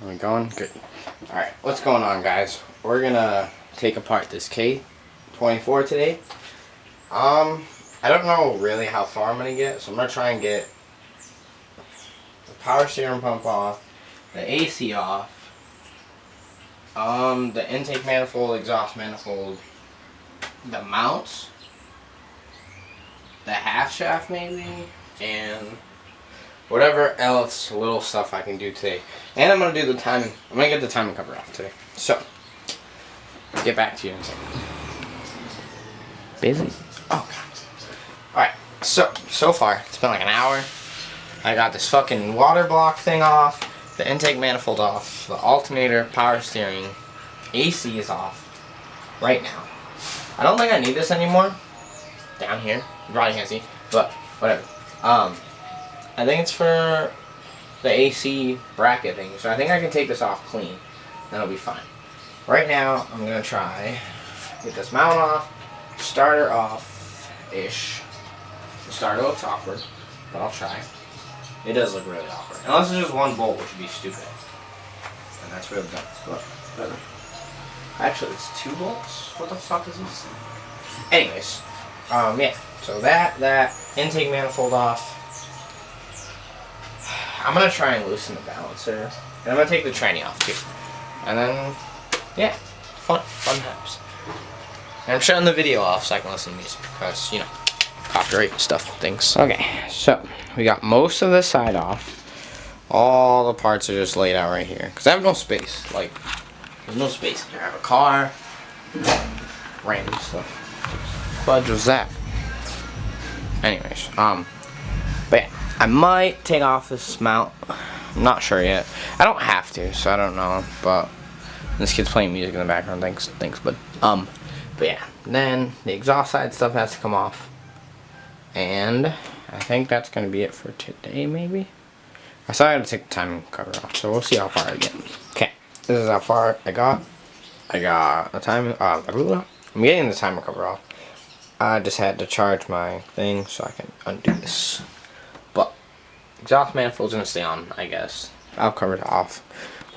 Are we going? Good. Alright, what's going on, guys? We're gonna take apart this K24 today. I don't know really how far I'm gonna get, so I'm gonna try and get the power steering pump off, the AC off, the intake manifold, exhaust manifold, the mounts, the half shaft maybe, and whatever else little stuff I can do today. And I'm gonna do the timing. I'm gonna get the timing cover off today. So, get back to you in a second. Busy? Oh god. Alright, so far, it's been like an hour. I got this fucking water block thing off, the intake manifold off, the alternator, power steering, AC is off right now. I don't think I need this anymore. Down here. You probably can't see, but whatever. I think it's for the AC bracket thing, so I think I can take this off clean. That'll be fine. Right now, I'm gonna try get this mount off, starter off-ish. The starter looks awkward, but I'll try. It does look really awkward. Unless it's just one bolt, which would be stupid. And that's really dumb. But whatever. Actually, it's 2 bolts? What the fuck is this? Anyways, yeah. So that intake manifold off. I'm gonna try and loosen the balancer, and I'm gonna take the tranny off too. And then, yeah, fun times. And I'm shutting the video off so I can listen to music, because, you know, copyright stuff, things. Okay, so, we got most of this side off. All the parts are just laid out right here, because I have no space. Like, there's no space in here. I have a car, random stuff. Fudge was that? Anyways, but yeah. I might take off this mount. I'm not sure yet. I don't have to, so I don't know. But this kid's playing music in the background. Thanks. But yeah. Then the exhaust side stuff has to come off, and I think that's gonna be it for today. Maybe. I still had to take the timing cover off, so we'll see how far I get. Okay, this is how far I got. I got the timing. I'm getting the timer cover off. I just had to charge my thing so I can undo this. But exhaust manifold's gonna stay on, I guess. I'll cover it off.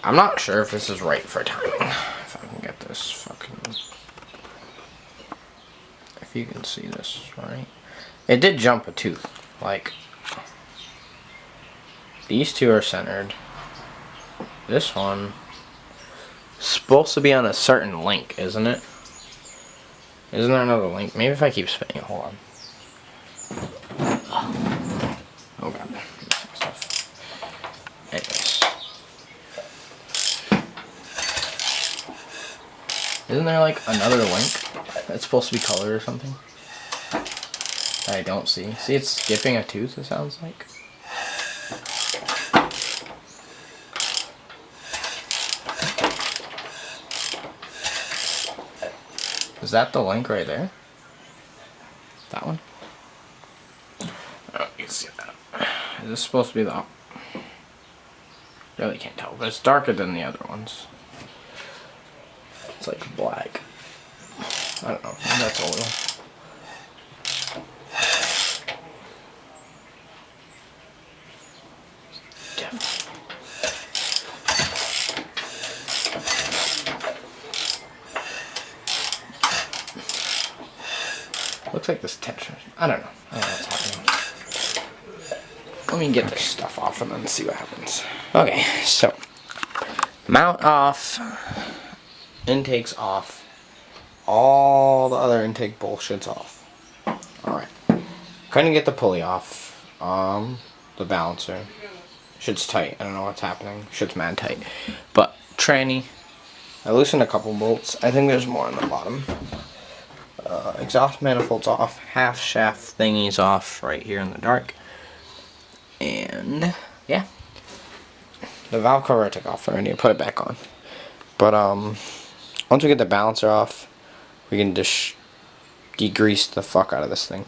I'm not sure if this is right for timing. If I can get this fucking... If you can see this, right? It did jump a tooth. Like, these two are centered. This one is supposed to be on a certain link, isn't it? Isn't there another link? Maybe if I keep spinning it, hold on. Oh god. Anyways. Isn't there like another link that's supposed to be colored or something? That I don't see. See, it's skipping a tooth, it sounds like. Is that the link right there? That one? Oh, you can see that. Is this supposed to be the... Really can't tell, but it's darker than the other ones. It's like black. I don't know, maybe that's oil. Looks like this tension. I don't know. I don't know what's happening. Let me get this stuff off and then see what happens. Okay, so mount off, intake's off, all the other intake bullshit's off. Alright. Couldn't get the pulley off. The balancer. Shit's tight. I don't know what's happening. Shit's mad tight. But tranny. I loosened a couple bolts. I think there's more on the bottom. Exhaust manifold's off, half shaft thingy's off right here in the dark, and yeah, the valve cover I took off already. I put it back on, but once we get the balancer off, we can just degrease the fuck out of this thing.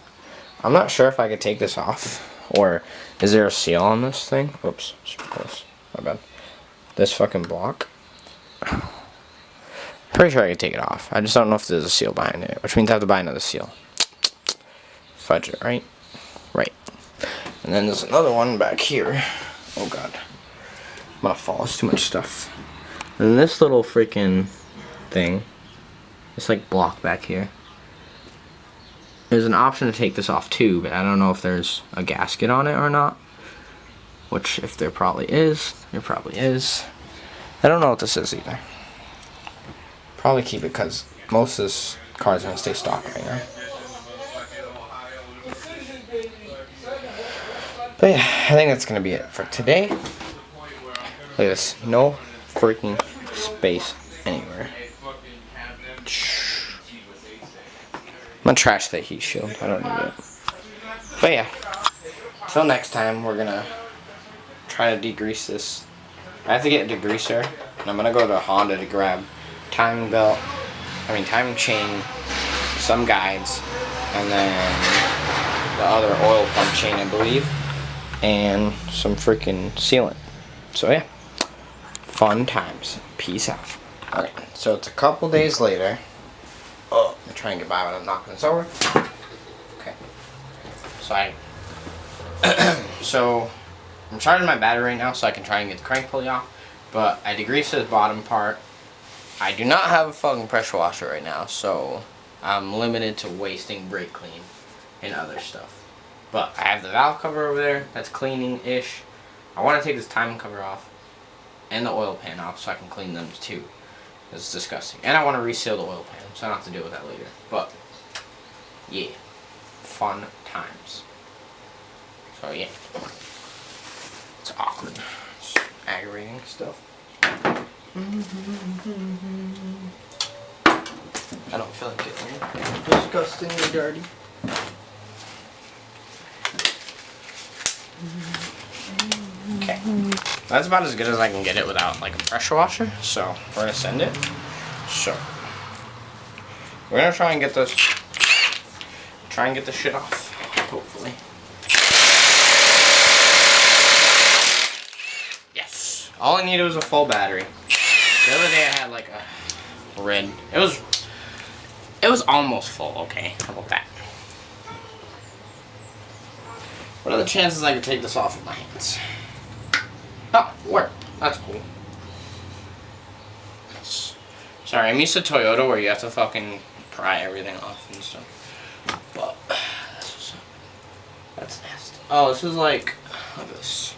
I'm not sure if I could take this off, or is there a seal on this thing? Oops, super close. My bad. This fucking block. Pretty sure I could take it off. I just don't know if there's a seal behind it, which means I have to buy another seal. Fudge it, right? Right. And then there's another one back here. Oh god. I'm gonna fall. It's too much stuff. And this little freaking thing, it's like block back here. There's an option to take this off too, but I don't know if there's a gasket on it or not. Which, if there probably is, there probably is. I don't know what this is either. Probably keep it because most of this car is gonna stay stock right now. But yeah, I think that's gonna be it for today. Look at this, no freaking space anywhere. I'm gonna trash that heat shield, I don't need it. But yeah, until next time, we're gonna try to degrease this. I have to get a degreaser, and I'm gonna go to Honda to grab timing chain, some guides, and then the other oil pump chain, I believe, and some freaking sealant. So yeah, fun times. Peace out. Alright, so it's a couple days later. Oh, I'm trying to get by without knocking this over. Okay. So I'm charging my battery right now so I can try and get the crank pulley off. But I degreased this bottom part. I do not have a fucking pressure washer right now, so I'm limited to wasting brake clean and other stuff. But I have the valve cover over there that's cleaning-ish. I want to take this timing cover off and the oil pan off so I can clean them too. It's disgusting. And I want to reseal the oil pan, so I don't have to deal with that later. But, yeah. Fun times. So, yeah. It's awkward. It's aggravating stuff. I don't feel like getting it. Disgustingly dirty. Okay. That's about as good as I can get it without like a pressure washer. So we're gonna send it. So we're gonna try and get this shit off. Hopefully. Yes. All I needed was a full battery. The other day I had like a red. It was almost full. Okay, how about that? What are the chances I could take this off with my hands? Oh, work. That's cool. Sorry, I'm used to Toyota where you have to fucking pry everything off and stuff. But that's nasty. Oh, this is like, look at this.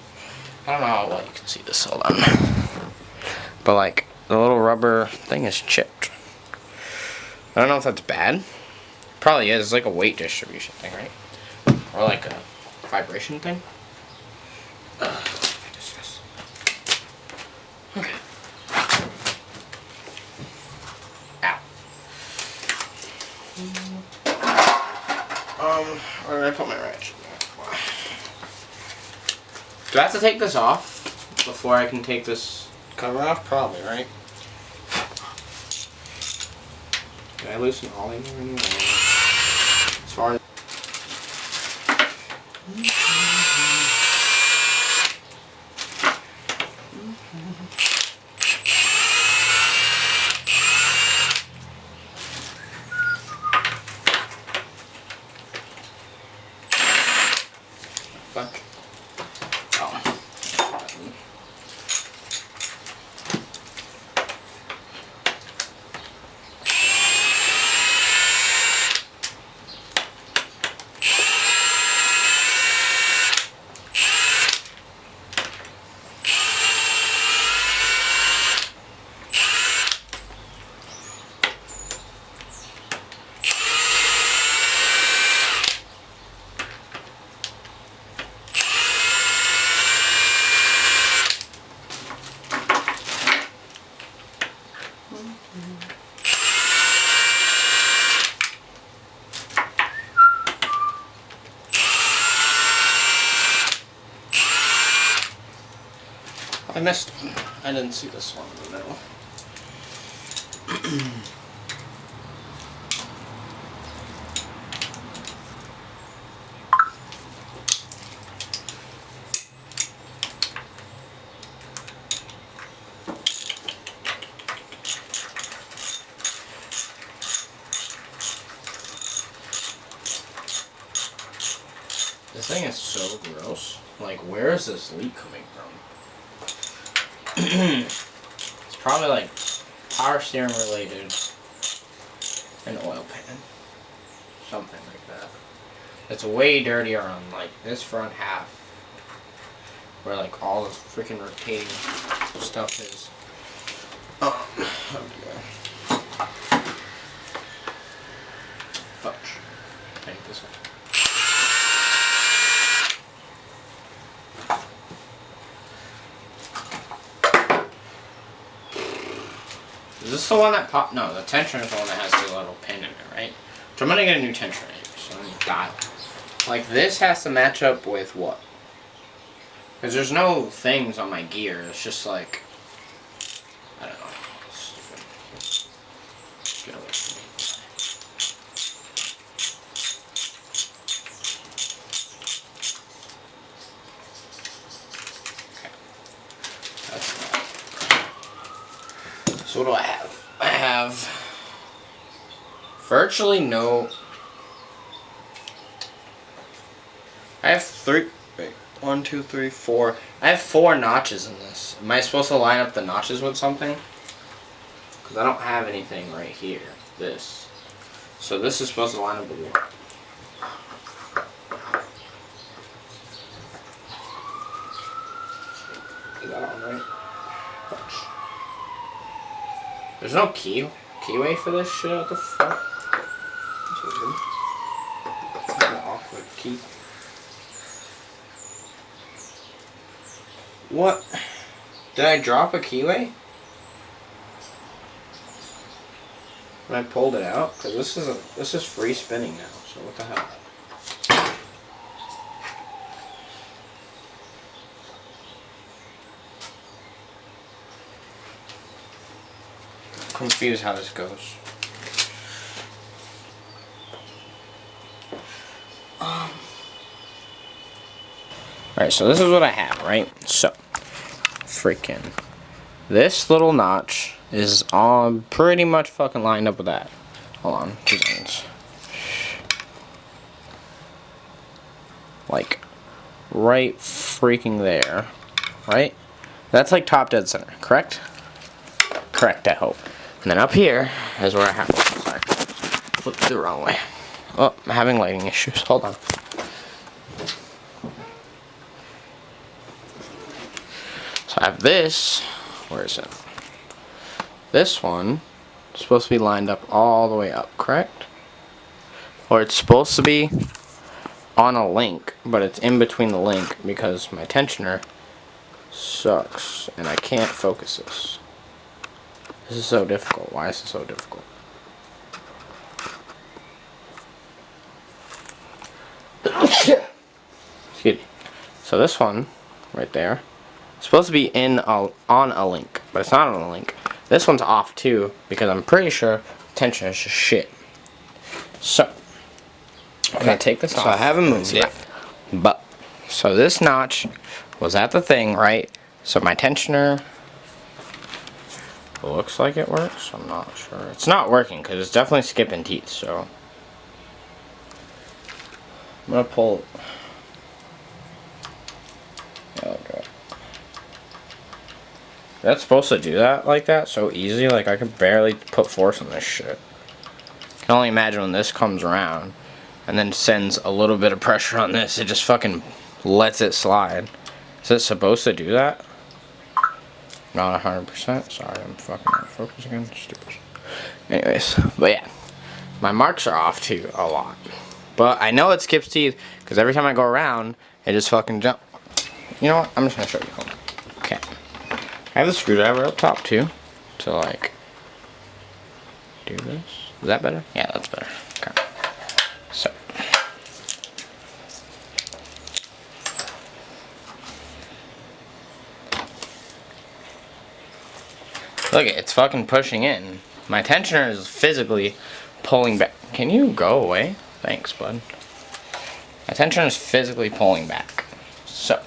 I don't know how well you can see this. Hold on. But like the little rubber thing is chipped. I don't know if that's bad. Probably is. It's like a weight distribution thing, right? Or like a vibration thing. Okay. Ow. Where did I put my wrench? Do I have to take this off before I can take this cover off? Probably, right? Did I loosen all in here? As far as fuck. Oh. I missed one. I didn't see this one in the middle. This thing is so gross. Like, where is this leak coming from? It's probably like power steering related. An oil pan. Something like that. It's way dirtier on like this front half. Where like all this freaking rotating stuff is. Fudge. Take this one. Is this the one that popped? No, the tensioner is the one that has the little pin in it, right? So I'm gonna get a new tensioner anyway, so let me dial. Like this has to match up with what? Because there's no things on my gear, it's just like, I don't know. Get away from me. Okay. That's that. So what do I have? I have virtually no. I have three. Wait, 1, 2, 3, 4. I have 4 notches in this. Am I supposed to line up the notches with something? Because I don't have anything right here. This. So this is supposed to line up with what? Is that on right? There's no keyway for this shit at the front. That's weird. It's an awkward key. What? Did I drop a keyway? When I pulled it out? Because this is free spinning now, so what the hell? I'm confused how this goes. Alright, so this is what I have, right? So, freaking. This little notch is on pretty much fucking lined up with that. Hold on, 2 seconds. Like, right freaking there. Right? That's like top dead center, correct? Correct, I hope. And then up here is where I have. Sorry. Flipped the wrong way. Oh, I'm having lighting issues. Hold on. So I have this. Where is it? This one is supposed to be lined up all the way up, correct? Or it's supposed to be on a link, but it's in between the link because my tensioner sucks and I can't focus this. This is so difficult. Why is it so difficult? Excuse me. So this one, right there, is supposed to be on a link, but it's not on a link. This one's off too, because I'm pretty sure tension is just shit. So, I'm gonna take this off. So I haven't moved it, but, so this notch was at the thing, right? So my tensioner looks like it works. I'm not sure. It's not working because it's definitely skipping teeth. So I'm gonna pull. Okay. That's supposed to do that like that so easy. Like I could barely put force on this shit. I can only imagine when this comes around and then sends a little bit of pressure on this. It just fucking lets it slide. Is it supposed to do that? Not 100%. Sorry, I'm fucking out of focus again. Stupid. Anyways, but yeah. My marks are off too, a lot. But I know it skips teeth, because every time I go around, it just fucking jump. You know what? I'm just going to show you. Okay. I have the screwdriver up top too, to like, do this. Is that better? Yeah, that's better. Okay. So. Look, it's fucking pushing in. My tensioner is physically pulling back. Can you go away? Thanks, bud. My tensioner is physically pulling back. So.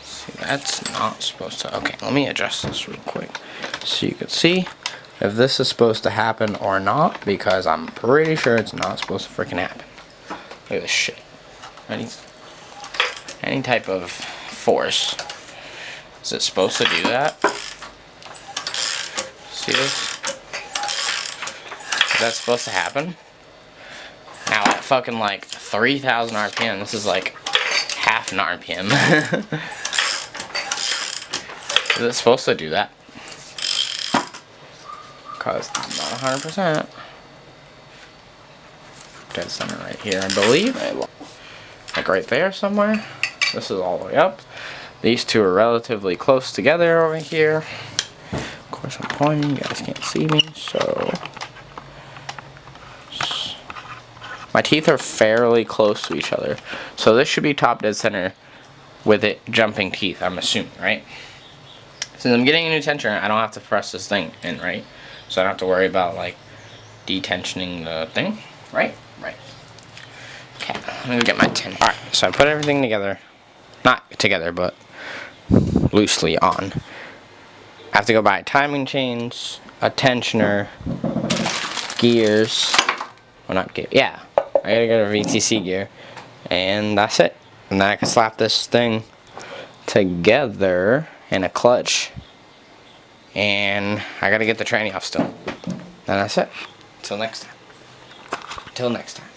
See, that's not supposed to. Okay, let me adjust this real quick so you can see if this is supposed to happen or not, because I'm pretty sure it's not supposed to freaking happen. Look at this shit. Ready? any type of force. Is it supposed to do that? See this? Is that supposed to happen? Now at fucking like 3,000 RPM, this is like half an RPM. Is it supposed to do that? Cause I'm not 100%. Dead center right here, I believe. Like right there somewhere. This is all the way up. These two are relatively close together over here. Of course I'm pointing, you guys can't see me, so. My teeth are fairly close to each other. So this should be top dead center with it jumping teeth, I'm assuming, right? Since I'm getting a new tensioner, I don't have to press this thing in, right? So I don't have to worry about like detensioning the thing, right? Right. Okay, let me get my tin. Alright, so I put everything together. Not together, but loosely on. I have to go buy timing chains, a tensioner, gears. Well, not gear. Yeah, I gotta get a VTC gear, and that's it. And then I can slap this thing together in a clutch, and I gotta get the tranny off still. And that's it. Till next time. Till next time.